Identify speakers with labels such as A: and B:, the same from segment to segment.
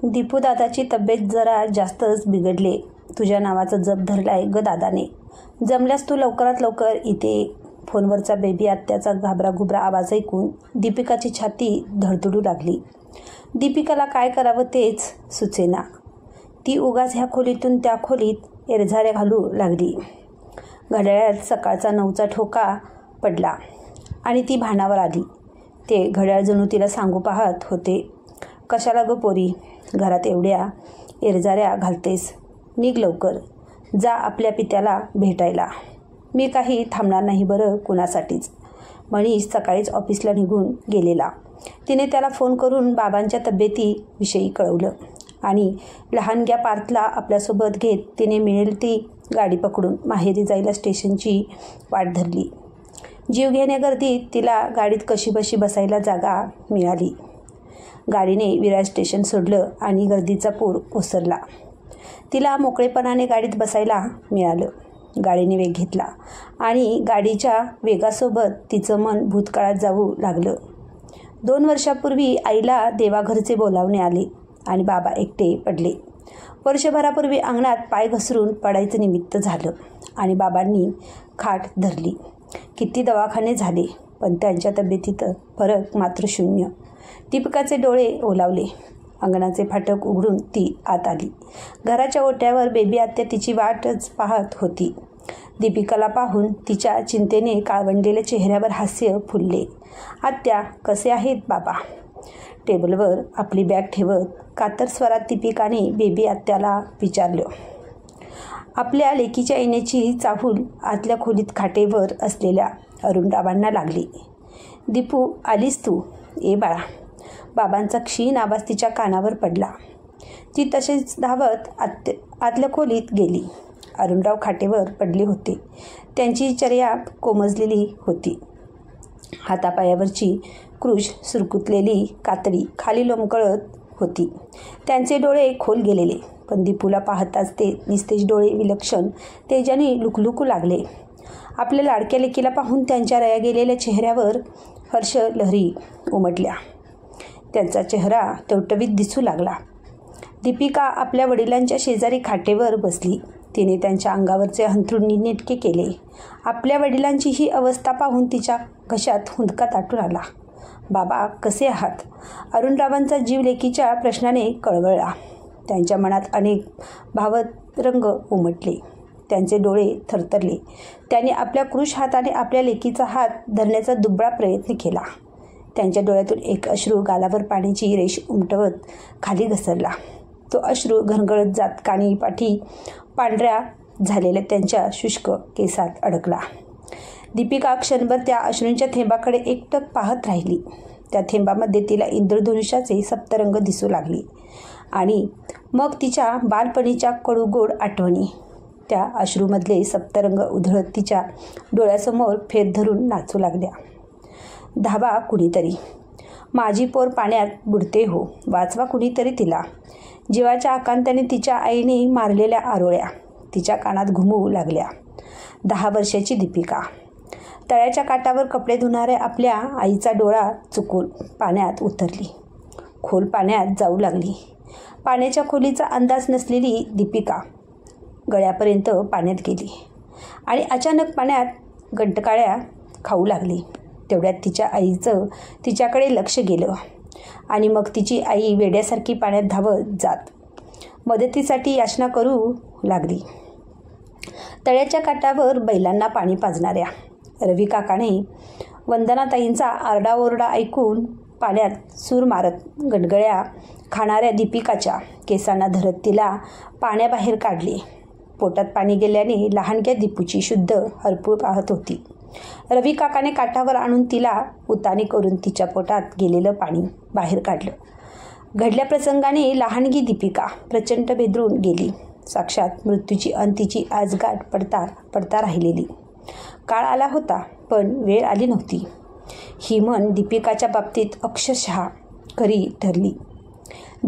A: दीपू दादाची तब्येत जरा जास्तच बिघडले. तुझ्या नावाचा जप धरलाय ग दादाने. जमल्यास तू लवकरात लवकर इथे. फोनवरचा बेबी आत्याचा घाबराघुबरा आवाज ऐकून दीपिकाची छाती धडधडू लागली. दीपिकाला काय करावं तेच सुचेना. ती उगाच ह्या खोलीतून त्या खोलीत एरझाऱ्या घालू लागली. घड्याळात सकाळचा 9चा ठोका पडला आणि ती भानावर आली. ते घड्याळ जणू तिला सांगू पाहत होते, कशाला ग पोरी घरात एवढ्या एरझाऱ्या घालतेस. निघ लवकर, जा आपल्या पित्याला भेटायला. मी काही थांबणार नाही बरं कुणासाठीच. मनीष सकाळीच ऑफिसला निघून गेलेला. तिने त्याला फोन करून बाबांच्या तब्येतीविषयी कळवलं आणि लहानग्या पार्थला आपल्यासोबत घेत तिने मिळेल ती गाडी पकडून माहेरी जायला स्टेशनची वाट धरली. जीवघेण्या गर्दीत तिला गाडीत कशीबशी बसायला जागा मिळाली. गाडीने विरार स्टेशन सोडलं आणि गर्दीचा पूर ओसरला. तिला मोकळेपणाने गाडीत बसायला मिळालं. गाडीने वेग घेतला आणि गाडीच्या वेगासोबत तिचं मन भूतकाळात जाऊ लागलं. 2 वर्षापूर्वी आईला देवाघरचे बोलावणे आले आणि बाबा एकटे पडले. वर्षभरापूर्वी अंगणात पाय घसरून पडायचं निमित्त झालं आणि बाबांनी खाट धरली. किती दवाखाने झाले पण त्यांच्या तब्येतीत फरक मात्र शून्य. दीपिकाचे डोळे ओलावले. अंगणाचे फाटक उघडून ती आत आली. घराच्या ओट्यावर बेबी आत्या तिची वाटच पाहत होती. दीपिकाला पाहून तिच्या चिंतेने काळवंडलेल्या चेहऱ्यावर हास्य फुलले. आत्या कसे आहेत बाबा? टेबलवर आपली बॅग ठेवत कातर स्वरात दीपिकाने बेबी आत्याला विचारलं. आपल्या लेकीच्या येण्याची चाहूल आतल्या खोलीत खाटेवर असलेल्या अरुणरावांना लागली. दीपू आलीस तू? ए बाळा. बाबांचा क्षीण आवाज तिच्या कानावर पडला. ती तसेच धावत आतल्या खोलीत गेली. अरुणराव खाटेवर पडले होते. त्यांची चर्या कोमजलेली होती. हातापायावरची कृश सुरकुतलेली कातडी खाली लोंबकळत होती. त्यांचे डोळे खोल गेलेले, पण दीपूला पाहताच ते निस्तेज डोळे विलक्षण तेजाने लुकलुकू लागले. आपल्या लाडक्या लेकीला पाहून त्यांच्या रया गेलेल्या चेहऱ्यावर हर्ष लहरी उमटल्या. त्यांचा चेहरा टवटवीत दिसू लागला. दीपिका आपल्या वडिलांच्या शेजारी खाटेवर बसली. तिने त्यांच्या अंगावरचे अंथरूण नीटनेटके केले. आपल्या वडिलांची ही अवस्था पाहून तिच्या घशात हुंदका ताटून आला. बाबा कसे आहात? अरुणरावांचा जीव लेकीच्या प्रश्नाने कळवळला. त्यांच्या मनात अनेक भावरंग उमटले. त्यांचे डोळे थरथरले. त्यांनी आपल्या कृश हाताने आपल्या लेकीचा हात धरण्याचा दुबळा प्रयत्न केला. त्यांच्या डोळ्यातून एक अश्रू गालावर पाण्याची रेष उमटवत खाली घसरला. तो अश्रू घरघळत जात कानी पाठी पांढऱ्या झालेल्या त्यांच्या शुष्क केसात अडकला. दीपिका क्षणभर त्या अश्रूंच्या थेंबाकडे एकटक पाहत राहिली. त्या थेंबामध्ये तिला इंद्रधनुष्याचे सप्तरंग दिसू लागले आणि मग तिच्या बालपणीच्या कडूगोड आठवणी. त्या अश्रूमधले सप्तरंग उधळत तिच्या डोळ्यासमोर फेर धरून नाचू लागल्या. धावा कुणीतरी, माझी पोर पाण्यात बुडते हो, वाचवा कुणीतरी तिला. जीवाच्या आकांताने तिच्या आईने मारलेल्या आरोळ्या तिच्या कानात घुमू लागल्या. 10 वर्षाची दीपिका तळ्याच्या काठावर कपडे धुणाऱ्या आपल्या आईचा डोळा चुकून पाण्यात उतरली. खोल पाण्यात जाऊ लागली. पाण्याच्या खोलीचा अंदाज नसलेली दीपिका गळ्यापर्यंत पाण्यात गेली आणि अचानक पाण्यात गंटकाळ्या खाऊ लागली. तेवढ्यात तिच्या आईचं तिच्याकडे लक्ष गेलं आणि मग तिची आई वेड्यासारखी पाण्यात धावत जात मदतीसाठी याचना करू लागली. तळ्याच्या काठावर बैलांना पाणी पाजणाऱ्या रवी काकाने वंदनाताईंचा आरडाओरडा ऐकून पाण्यात सूर मारत गडगड्या खाणाऱ्या दीपिकाच्या केसांना धरत तिला पाण्याबाहेर काढले. पोटात पाणी गेल्याने लहानग्या दीपूची शुद्ध हरपूळ पाहत होती. रवी काकाने काठावर आणून तिला उताने करून तिच्या पोटात गेलेलं पाणी बाहेर काढलं. घडल्या प्रसंगाने लहानगी दीपिका प्रचंड बेदरून गेली. साक्षात मृत्यूची अंतीची आजगाठ पडता राहिलेली. काळ आला होता पण वेळ आली नव्हती. ही म्हण दीपिकाच्या बाबतीत अक्षरशः खरी ठरली.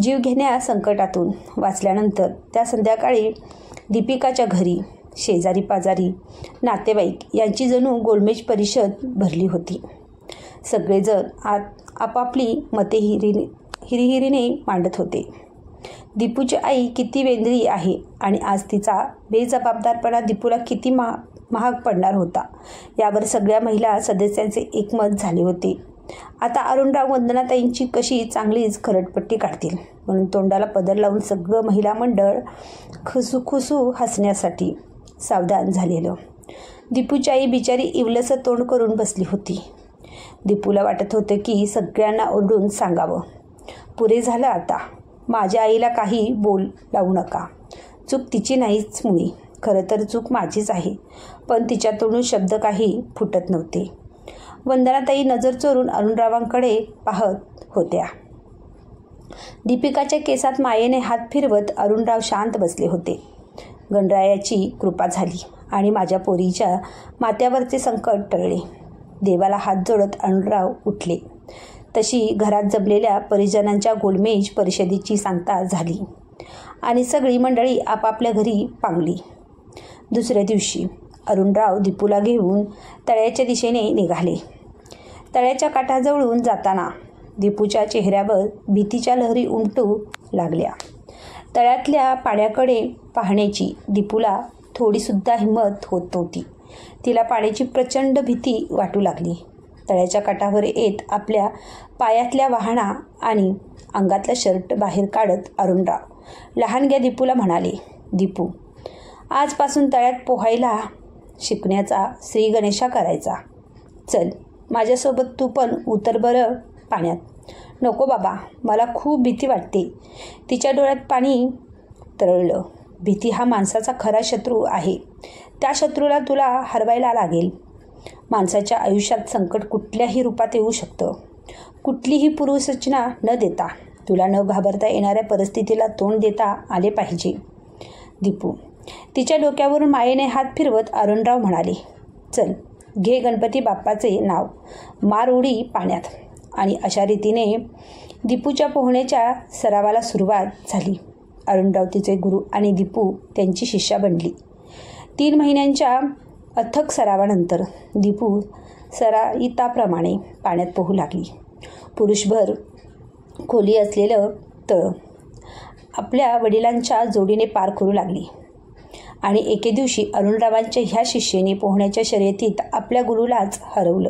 A: जीव घेण्या संकटातून वाचल्यानंतर त्या संध्याकाळी दीपिकाच्या घरी शेजारी पाजारी नातेवाईक यांची जणू गोलमेज परिषद भरली होती. सगळेजण आपापली मते हिरिहिरीने मांडत होते. दीपूची आई किती वेंधळी आहे आणि आज तिचा बेजबाबदारपणा दीपूला किती महाग पडणार होता यावर सगळ्या महिला सदस्यांचे एकमत झाले होते. आता अरुणराव वंदनाताईंची कशी चांगलीच खरडपट्टी काढतील म्हणून तोंडाला पदर लावून सगळं महिला मंडळ खुसूखुसू हसण्यासाठी सावधान झालेलं. दीपूची आई बिचारी इवलसं तोंड करून बसली होती. दीपूला वाटत होतं की सगळ्यांना ओरडून सांगावं, पुरे झालं आता, माझ्या आईला काही बोल लावू नका. चूक तिची नाहीच मुळी, खरं तर चूक माझीच आहे. पण तिच्या तोंडून शब्द काही फुटत नव्हते. वंदनाताई नजर चोरून अरुणरावांकडे पाहत होत्या. दीपिकाच्या केसात मायेने हात फिरवत अरुणराव शांत बसले होते. गणरायाची कृपा झाली आणि माझ्या पोरीच्या माथ्यावरचे संकट टळले. देवाला हात जोडत अरुणराव उठले. तशी घरात जमलेल्या परिजनांच्या गोलमेज परिषदेची सांगता झाली आणि सगळी मंडळी आपापल्या घरी पांगली. दुसऱ्या दिवशी अरुणराव दीपूला घेऊन तळ्याच्या दिशेने निघाले. तळ्याच्या काठाजवळून जाताना दीपूच्या चेहऱ्यावर भीतीच्या लहरी उमटू लागल्या. तळ्यातल्या पाण्याकडे पाहण्याची दीपूला थोडीसुद्धा हिंमत होत नव्हती. तिला पाण्याची प्रचंड भीती वाटू लागली. तळ्याच्या काठावर येत आपल्या पायातल्या वाहना आणि अंगातला शर्ट बाहेर काढत अरुणराव लहानग्या दीपूला म्हणाले, दीपू, आजपासून तळ्यात पोहायला शिकण्याचा श्री गणेशा करायचा. चल माझ्यासोबत तू पण उतर बरं पाण्यात. नको बाबा, मला खूप भीती वाटते. तिच्या डोळ्यात पाणी तरळलं. भीती हा माणसाचा खरा शत्रू आहे. त्या शत्रूला तुला हरवायला लागेल. माणसाच्या आयुष्यात संकट कुठल्याही रूपात येऊ शकतं. कुठलीही पूर्वसूचना न देता तुला न घाबरता येणाऱ्या परिस्थितीला तोंड देता आले पाहिजे. दीपू, तिच्या डोक्यावरून मायेने हात फिरवत अरुणराव म्हणाले, चल घे गणपती बाप्पाचे नाव, मार उडी पाण्यात. आणि अशा रीतीने दीपूच्या पोहण्याच्या सरावाला सुरुवात झाली. अरुणराव तिचे गुरु आणि दीपू त्यांची शिष्या बनली. 3 महिन्यांच्या अथक सरावानंतर दीपू सराईताप्रमाणे पाण्यात पोहू लागली. पुरुषभर खोली असलेलं तळं आपल्या वडिलांच्या जोडीने पार करू लागली. आणि एके दिवशी अरुणरावांच्या ह्या शिष्येने पोहण्याच्या शर्यतीत आपल्या गुरुलाच हरवलं.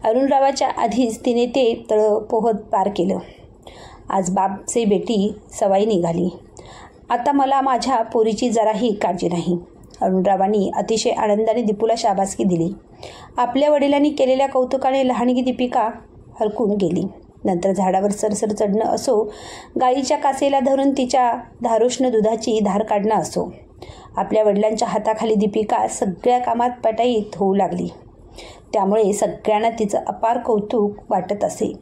A: अरुणरावाच्या आधीच तिने ते तळं पोहत पार केलं. आज बापचे बेटी सवाई निघाली. आता मला माझ्या पोरीची जराही काळजी नाही. अरुणरावांनी अतिशय आनंदाने दीपूला शाबासकी दिली. आपल्या वडिलांनी केलेल्या कौतुकाने लहानगी दीपिका हरकून गेली. नंतर झाडावर सरसर चढणं असो, गाईच्या कासेला धरून तिच्या धारोष्ण दुधाची धार काढणं असो, आपल्या वडिलांच्या हाताखाली दीपिका सगळ्या कामात पटाईत होऊ लागली. त्यामुळे सगळ्यांना तिचं अपार कौतुक वाटत असे.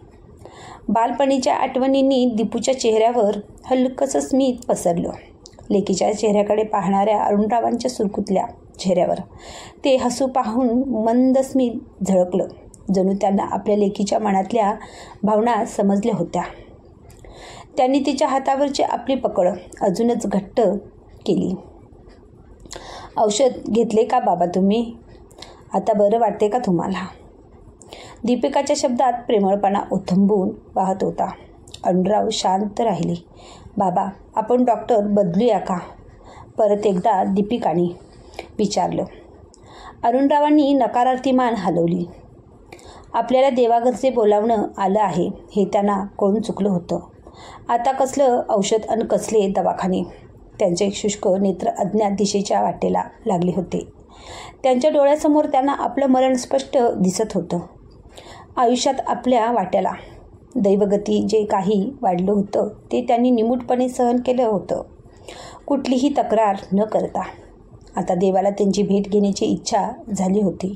A: बालपणीच्या आठवणींनी दीपूच्या चेहऱ्यावर हलकसं स्मित पसरलं. लेकीच्या चेहऱ्याकडे पाहणाऱ्या अरुणरावांच्या सुरकुतल्या चेहऱ्यावर ते हसू पाहून मंद स्मित झळकलं. जणू त्यांना आपल्या लेकीच्या मनातल्या भावना समजल्या होत्या. त्यांनी तिच्या हातावरची आपली पकड अजूनच घट्ट केली. औषध घेतले का बाबा तुम्ही? आता बरं वाटते का तुम्हाला? दीपिकाच्या शब्दात प्रेमळपणा ओथंबून वाहत होता. अरुणराव शांत राहिले. बाबा, आपण डॉक्टर बदलूया का? परत एकदा दीपिकाने विचारलं. अरुणरावांनी नकारार्थी मान हलवली. आपल्याला देवाघरचे बोलावणं आलं आहे हे त्यांना कळून चुकलं होतं. आता कसलं औषध अन कसले दवाखाने? त्यांचे शुष्क नेत्र अज्ञात दिशेच्या वाटेला लागले होते. त्यांच्या डोळ्यासमोर त्यांना आपलं मरण स्पष्ट दिसत होतं. आयुष्यात आपल्या वाट्याला दैवगती जे काही वाढलं होतं ते त्यांनी निमूटपणे सहन केलं होतं, कुठलीही तक्रार न करता. आता देवाला त्यांची भेट घेण्याची इच्छा झाली होती.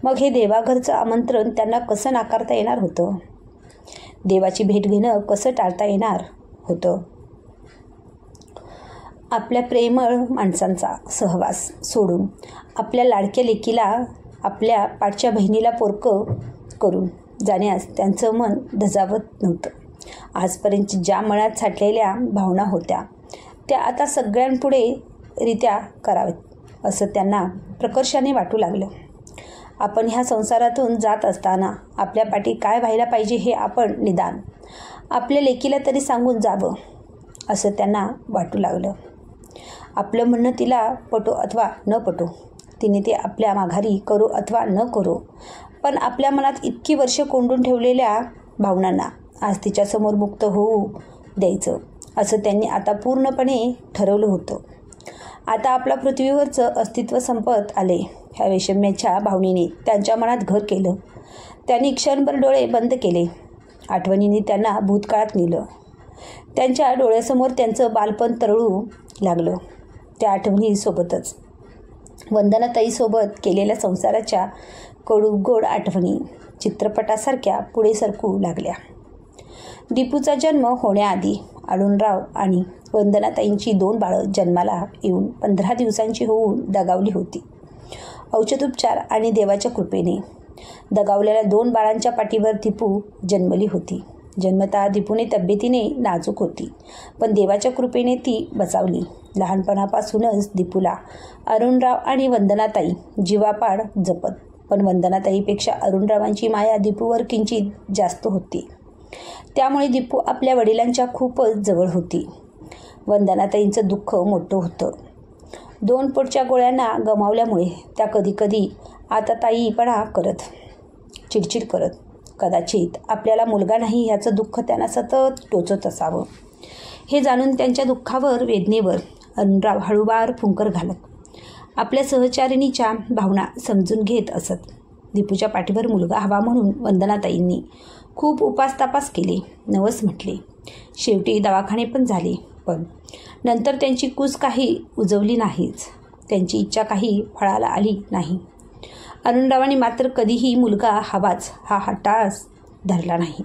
A: मग हे देवाघरचं आमंत्रण त्यांना कसं नाकारता येणार होतं? देवाची भेट घेणं कसं टाळता येणार होतं? आपल्या प्रेमळ माणसांचा सहवास सोडून आपल्या लाडक्या लेकीला आपल्या पाठच्या बहिणीला पोरकं करून जाण्यास त्यांचं मन धजावत नव्हतं. आजपर्यंत ज्या मनात साठलेल्या भावना होत्या त्या आता सगळ्यांपुढे रित्या कराव्यात असं त्यांना प्रकर्षाने वाटू लागलं. आपण ह्या संसारातून जात असताना आपल्या पाठी काय व्हायला पाहिजे हे आपण निदान आपल्या लेकीला तरी सांगून जावं. असं त्यांना वाटू लागलं. आपलं म्हणणं तिला पटो अथवा न पटो, तिने ते आपल्या माघारी करो अथवा न करो, पण आपल्या मनात इतकी वर्ष कोंडून ठेवलेल्या भावनांना आज तिच्यासमोर मुक्त होऊ द्यायचं असं त्यांनी आता पूर्णपणे ठरवलं होतं. आता आपल्या पृथ्वीवरचं अस्तित्व संपत आले ह्या वैषम्याच्या भावनेने त्यांच्या मनात घर केलं. त्यांनी क्षणभर डोळे बंद केले. आठवणींनी त्यांना भूतकाळात नेलं. त्यांच्या डोळ्यासमोर त्यांचं बालपण तरळू लागलं. त्या आठवणीसोबतच वंदनाताईसोबत केलेल्या संसाराच्या कडूगोड आठवणी चित्रपटासारख्या पुढे सरकू लागल्या. दीपूचा जन्म होण्याआधी अरुणराव आणि वंदनाताईंची 2 बाळं जन्माला येऊन 15 दिवसांची होऊन दगावली होती. औषधोपचार आणि देवाच्या कृपेने दगावलेल्या 2 बाळांच्या पाठीवर दीपू जन्मली होती. जन्मतः दीपूने तब्येतीने नाजूक होती, पण देवाच्या कृपेने ती बचावली. लहानपणापासूनच दीपूला अरुणराव आणि वंदनाताई जीवापाड जपत, पण वंदनाताईपेक्षा अरुणरावांची माया दीपूवर किंचित जास्त होती. त्यामुळे दीपू आपल्या वडिलांच्या खूपच जवळ होती. वंदनाताईंचं दुःख मोठं होतं. 2 पोटच्या गोळ्यांना गमावल्यामुळे त्या कधीकधी आताताईपणा करत, चिडचिड करत. कदाचित आपल्याला मुलगा नाही ह्याचं दुःख त्यांना सतत टोचत असावं. हे जाणून त्यांच्या दुःखावर, वेदनेवर अरुणराव हळूवार फुंकर घालत आपल्या सहचारिणीच्या भावना समजून घेत असत. दीपूच्या पाठीवर मुलगा हवा म्हणून वंदनाताईंनी खूप उपास-तापास केले, नवस म्हटले. शेवटी दवाखाने पण झाले, पण नंतर त्यांची कूस काही उजवली नाहीच. त्यांची इच्छा काही फळाला आली नाही. अरुणरावांनी मात्र कधीही मुलगा हवाच हा हट्टास धरला नाही.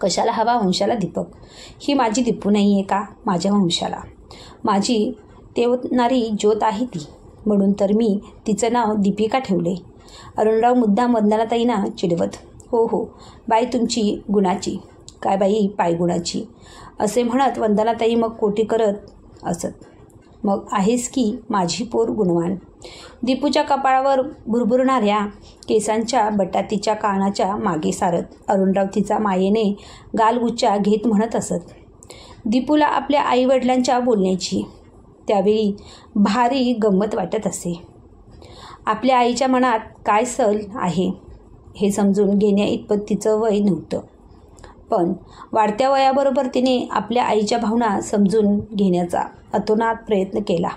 A: कशाला हवा वंशाला दीपक? ही माझी दीपू नाही आहे का? माझ्या वंशाला माझी तेवणारी ज्योत आहे ती, म्हणून तर मी तिचं नाव दीपिका ठेवले. अरुणराव मुद्दाम वंदनाताईंना चिडवत. हो हो बाई तुमची गुणाची, काय बाई पायगुणाची असे म्हणत वंदनाताई मग कोटी करत असत. मग आहेस की माझी पोर गुणवान. दीपूच्या कपाळावर भुरभुरणाऱ्या केसांच्या बटा तिच्या कानाच्या मागे सारत अरुणराव तिचा मायेने गालगुच्चा घेत म्हणत असत. दीपूला आपल्या आईवडिलांच्या बोलण्याची त्यावेळी भारी गंमत वाटत असे. आपल्या आईच्या मनात काय सल आहे हे समजून घेण्या इतपत तिचं वय नव्हतं, पण वाढत्या वयाबरोबर तिने आपल्या आईच्या भावना समजून घेण्याचा अतोनात प्रयत्न केला.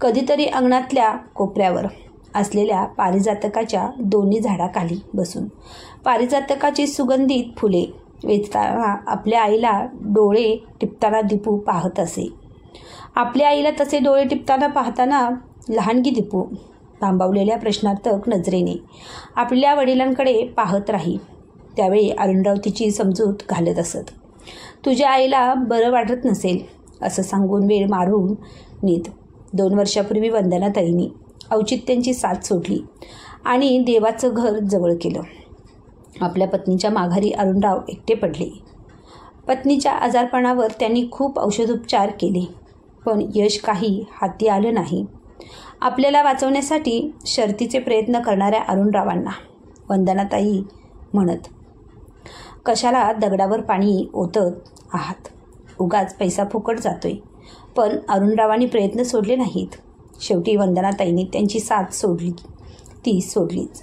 A: कधीतरी अंगणातल्या कोपऱ्यावर असलेल्या पारिजातकाच्या 2 झाडाखाली बसून पारिजातकाची सुगंधित फुले वेचताना आपल्या आईला डोळे टिपताना दीपू पाहत असे. आपल्या आईला तसे डोळे टिपताना पाहताना लहानगी दीपू थांबवलेल्या प्रश्नार्थक नजरेने आपल्या वडिलांकडे पाहत राही. त्यावेळी अरुणराव तिची समजूत घालत असत. तुझ्या आईला बरं वाटत नसेल असं सांगून वेळ मारून नेत. 2 वर्षापूर्वी वंदनाताईंनी औचित्यांची साथ सोडली आणि देवाचं घर जवळ केलं. आपल्या पत्नीच्या माघारी अरुणराव एकटे पडले. पत्नीच्या आजारपणावर त्यांनी खूप औषधोपचार केले, पण यश काही हाती आलं नाही. आपल्याला वाचवण्यासाठी शर्तीचे प्रयत्न करणाऱ्या अरुणरावांना वंदनाताई म्हणत, कशाला दगडावर पाणी ओतत आहात, उगाच पैसा फुकट जातोय. पण अरुणरावांनी प्रयत्न सोडले नाहीत. शेवटी वंदनाताईंनी त्यांची साथ सोडली, ती सोडलीच.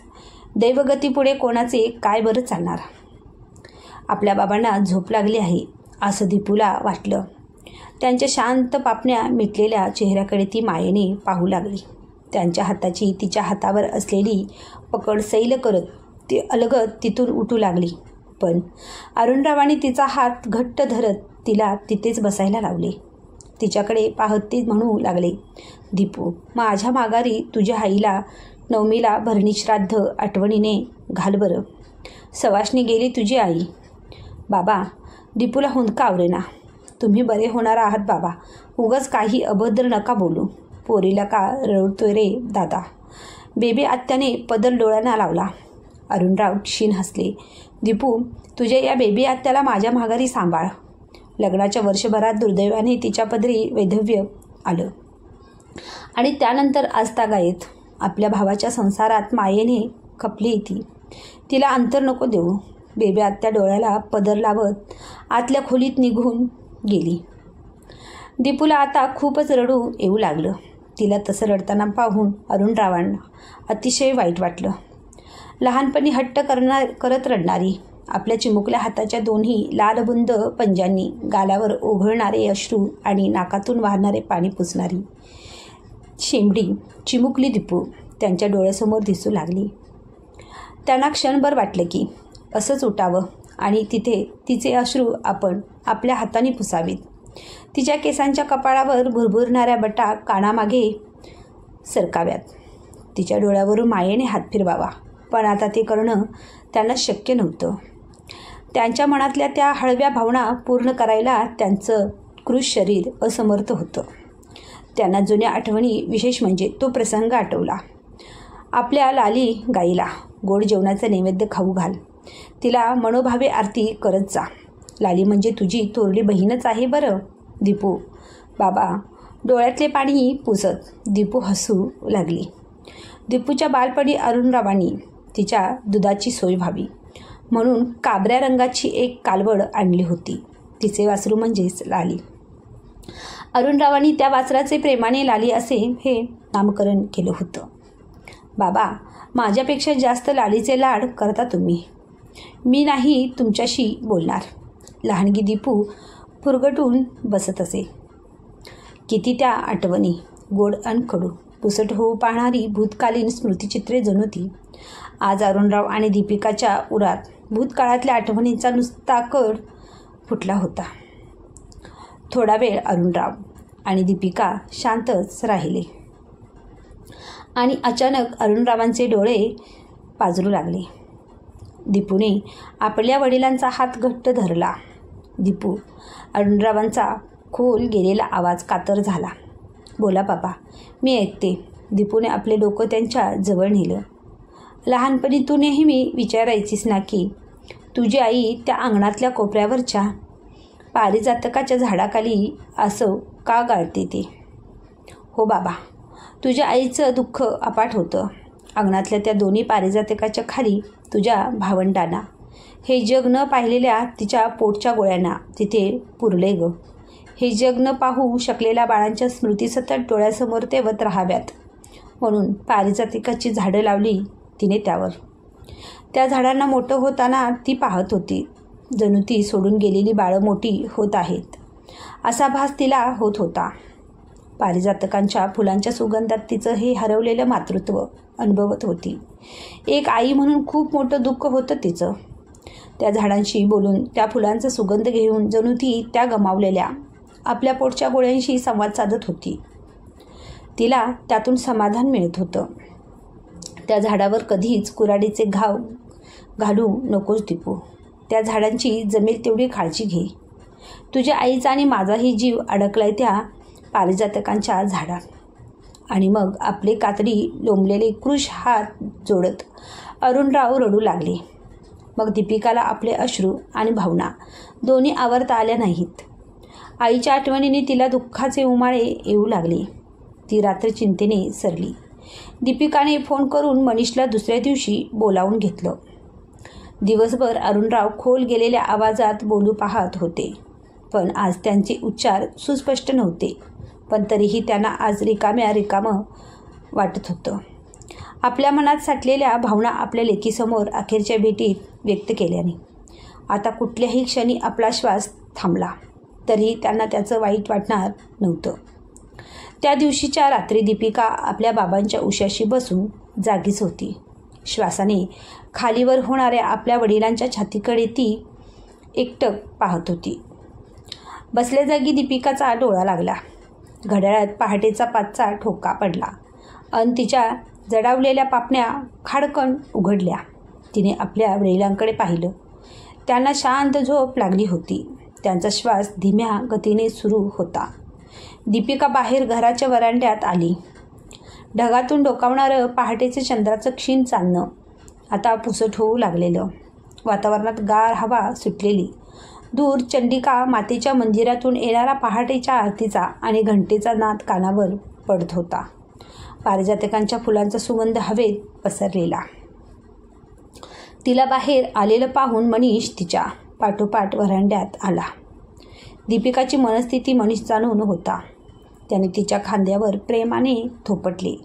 A: दैवगतीपुढे कोणाचे काय बरं चालणार. आपल्या बाबांना झोप लागली आहे असं दीपूला वाटलं. त्यांच्या शांत पापण्या मिटलेल्या चेहऱ्याकडे ती मायेने पाहू लागली. त्यांच्या हाताची तिच्या हातावर असलेली पकड सैल करत ती अलगद तिथून उठू लागली, पण अरुणरावांनी तिचा हात घट्ट धरत तिला तिथेच बसायला लावले. तिच्याकडे पाहत ती म्हणू लागले, दीपू माझ्या माघारी तुझ्या आईला नवमीला भरणी श्राद्ध आठवणीने घाल बरं. सवाष्णी गेली तुझी आई. बाबा दीपूला हुंदका आवरेना. तुम्ही बरे होणार आहात बाबा, उगाच काही अभद्र नका बोलू. पोरीला का रडतोय रे दादा. बेबी आत्याने पदर डोळ्यांना लावला. अरुणराव क्षीण हसले. दीपू तुझ्या या बेबी आत्याला माझ्या माघारी सांभाळ. लग्नाच्या वर्षभरात दुर्दैवाने तिच्या पदरी वैधव्य आलं आणि त्यानंतर आजतागायत आपल्या भावाच्या संसारात मायेने खपली ती. तिला अंतर नको देऊ. बेबी आत्या डोळ्याला पदर लावत आतल्या खोलीत निघून गेली. दीपूला आता खूपच रडू येऊ लागलं. तिला तसं रडताना पाहून अरुणरावांना अतिशय वाईट वाटलं. लहानपणी हट्ट करत रडणारी, आपल्या चिमुकल्या हाताच्या दोन्ही लालबुंद पंजांनी गालावर ओघळणारे अश्रू आणि नाकातून वाहणारे पाणी पुसणारी शेंबडी चिमुकली दीपू त्यांच्या डोळ्यासमोर दिसू लागली. त्यांना क्षणभर वाटलं की असंच उठावं आणि तिथे तिचे अश्रू आपण आपल्या हाताने पुसावीत. तिच्या केसांच्या कपाळावर भुरभुरणाऱ्या बटा कानामागे सरकाव्यात. तिच्या डोळ्यावरून मायेने हात फिरवावा, पण आता ते करणं त्यांना शक्य नव्हतं. त्यांच्या मनातल्या त्या हळव्या भावना पूर्ण करायला त्यांचं कृश शरीर असमर्थ होतं. त्यांना जुन्या आठवणी, विशेष म्हणजे तो प्रसंग आठवला. आपल्या लाली गाईला गोड जेवणाचा नैवेद्य खाऊ घाल, तिला मनोभावे आरती करत जा. लाली म्हणजे तुझी थोरली बहीणच आहे बरं. दीपू, बाबा डोळ्यातले पाणी पुसत दीपू हसू लागली. दीपूच्या बालपणी अरुणरावांनी तिच्या दुधाची सोय व्हावी म्हणून काबऱ्या रंगाची एक कालवड आणली होती. तिचे वासरू म्हणजेच लाली. अरुणरावांनी त्या वासराचे प्रेमाने लाली असे हे नामकरण केलं होतं. बाबा, माझ्यापेक्षा जास्त लालीचे लाड करता तुम्ही. मी नाही तुमच्याशी बोलणार. लहानगी दीपू फुरगटून बसत असे. किती त्या आठवणी, गोड अन कडू, पुसट होऊ पाहणारी भूतकालीन स्मृतिचित्रे जणू ती. आज अरुणराव आणि दीपिकाच्या उरात भूतकाळातल्या आठवणींचा नुसता कड फुटला होता. थोडा वेळ अरुणराव आणि दीपिका शांतच राहिले आणि अचानक अरुणरावांचे डोळे पाजरू लागले. दीपूने आपल्या वडिलांचा हात घट्ट धरला. दीपू, अरुणरावांचा खोल गेलेला आवाज कातर झाला. बोला बाबा, मी ऐकते. दीपूने आपले डोकं त्यांच्या जवळ नेलं. लहानपणी तू नेहमी विचारायचीस ना की तुझी आई त्या अंगणातल्या कोपऱ्यावरच्या पारिजातकाच्या झाडाखाली असं का गाळते ते. हो बाबा, तुझ्या आईचं दुःख अपाट होतं. अंगणातल्या त्या दोन्ही पारिजातकाच्या खाली तुझ्या भावंडांना, हे जग न पाहिलेल्या तिच्या पोटच्या गोळ्यांना तिथे पुरले ग. हे जग न पाहू शकलेल्या बाळांच्या स्मृती सतत डोळ्यासमोर तेवत राहाव्यात म्हणून पारिजातकाची झाडं लावली तिने त्यावर. त्या झाडांना मोठं होताना ती पाहत होती, जणू ती सोडून गेलेली बाळं मोठी होत आहेत असा भास तिला होत होता. पारिजातकांच्या फुलांच्या सुगंधात तिचं हे हरवलेलं मातृत्व अनुभवत होती. एक आई म्हणून खूप मोठं दुःख होतं तिचं. त्या झाडांशी बोलून, त्या फुलांचा सुगंध घेऊन जणू ती त्या गमावलेल्या आपल्या पोटच्या गोळ्यांशी संवाद साधत होती. तिला त्यातून समाधान मिळत होतं. त्या झाडावर कधीच कुऱ्हाडीचे घाव घालू नकोस दीपू. त्या झाडांची जमेल तेवढी काळजी घे. तुझ्या आईचा आणि माझाही जीव अडकलाय त्या पारिजातकांच्या झाडात. आणि मग आपले कातडी लोंबलेले कृश हात जोडत अरुणराव रडू लागले. मग दीपिकाला आपले अश्रू आणि भावना दोन्ही आवरता आल्या नाहीत. आईच्या आठवणीने तिला दुःखाचे उमाळे येऊ लागले. ती रात्र चिंतेने सरली. दीपिकाने फोन करून मनीषला दुसऱ्या दिवशी बोलावून घेतलं. दिवसभर अरुणराव खोल गेलेल्या आवाजात बोलू पाहत होते, पण आज त्यांचे उच्चार सुस्पष्ट नव्हते. पण तरीही त्यांना आज रिकामं वाटत होतं. आपल्या मनात साठलेल्या भावना आपल्या लेकीसमोर अखेरच्या भेटीत व्यक्त केल्याने आता कुठल्याही क्षणी आपला श्वास थांबला तरी त्यांना त्याचं वाईट वाटणार नव्हतं. त्या दिवशीच्या रात्री दीपिका आपल्या बाबांच्या उशाशी बसून जागीच होती. श्वासाने खालीवर होणाऱ्या आपल्या वडिलांच्या छातीकडे ती एकटक पाहत होती. बसल्या जागी दीपिकाचा डोळा लागला. घड्याळात पहाटेचा 5चा ठोका पडला अन तिच्या जडावलेल्या पापण्या खाडकन उघडल्या. तिने आपल्या वडिलांकडे पाहिलं. त्यांना शांत झोप लागली होती. त्यांचा श्वास धीम्या गतीने सुरू होता. दीपिका बाहेर घराच्या वरांड्यात आली. ढगातून डोकावणारं पहाटेचं चंद्राचं क्षीण चांदणं आता पुसट होऊ लागलेलं. वातावरणात गार हवा सुटलेली. दूर चंडिका मातेच्या मंदिरातून येणारा पहाटेच्या आरतीचा आणि घंटेचा नाद कानावर पडत होता. पारिजातकांच्या फुलांचा सुगंध हवेत पसरलेला. तिला बाहेर आलेलं पाहून मनीष तिच्या पाठोपाठ वरांड्यात आला. दीपिकाची मनस्थिती मनीष जाणून होता. त्याने तिच्या खांद्यावर प्रेमाने थोपटले.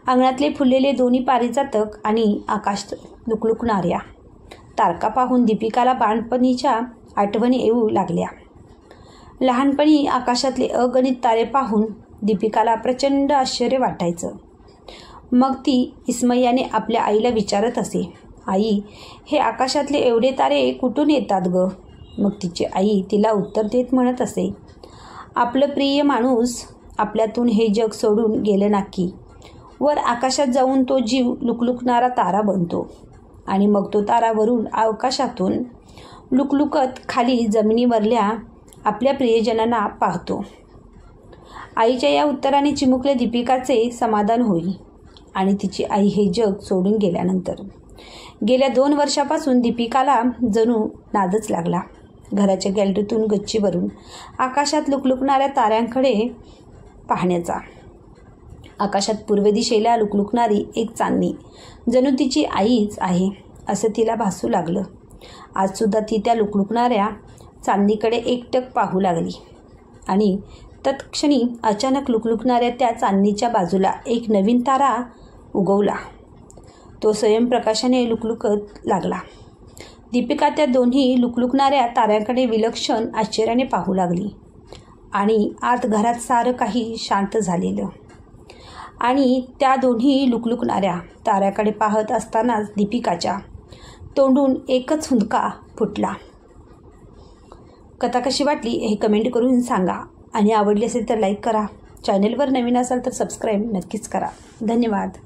A: अंगणातले फुललेले दोन्ही पारिजातक आणि आकाश लुकलुकणाऱ्या तारका पाहून दीपिकाला बाळपणीच्या आठवणी येऊ लागल्या. लहानपणी आकाशातले अगणित तारे पाहून दीपिकाला प्रचंड आश्चर्य वाटायचं. मग ती विस्मयाने आपल्या आईला विचारत असे, आई, हे आकाशातले एवढे तारे कुठून येतात ग? मग तिची आई तिला उत्तर देत म्हणत असे, आपलं प्रिय माणूस आपल्यातून हे जग सोडून गेलं नाकी. वर आकाशात जाऊन तो जीव लुकलुकणारा तारा बनतो आणि मग तो तारा वरून आकाशातून लुकलुकत खाली जमिनीवरल्या आपल्या प्रियजनांना पाहतो. आईच्या या उत्तराने चिमुकल्या दीपिकाचे समाधान होईल. आणि तिची आई हे जग सोडून गेल्यानंतर गेल्या 2 वर्षापासून दीपिकाला जणू नादच लागला. घराच्या गॅलरीतून गच्चीवरून आकाशात लुकलुकणाऱ्या ताऱ्यांकडे पाहण्याचा. आकाशात पूर्व दिशेला लुकलुकणारी एक चांदणी जणू तिची आईच आहे असं तिला भासू लागलं. आजसुद्धा ती त्या लुकलुकणाऱ्या चांदणीकडे एकटक पाहू लागली आणि तत्क्षणी अचानक लुकलुकणाऱ्या त्या चांदणीच्या बाजूला एक नवीन तारा उगवला. तो स्वयंप्रकाशाने लुकलुकत लागला. दीपिका त्या दोन्ही लुकलुकणाऱ्या ताऱ्यांकडे विलक्षण आश्चर्याने पाहू लागली आणि आत घरात सारं काही शांत झालेलं. आणि त्या दोन्ही लुकलुकणाऱ्या ताऱ्याकडे पाहत असतानाच दीपिकाच्या तोंडून एकच हुंदका फुटला. कथा कशी वाटली हे कमेंट करून सांगा आणि आवडली असेल तर लाईक करा. चॅनेलवर नवीन असाल तर सबस्क्राईब नक्कीच करा. धन्यवाद.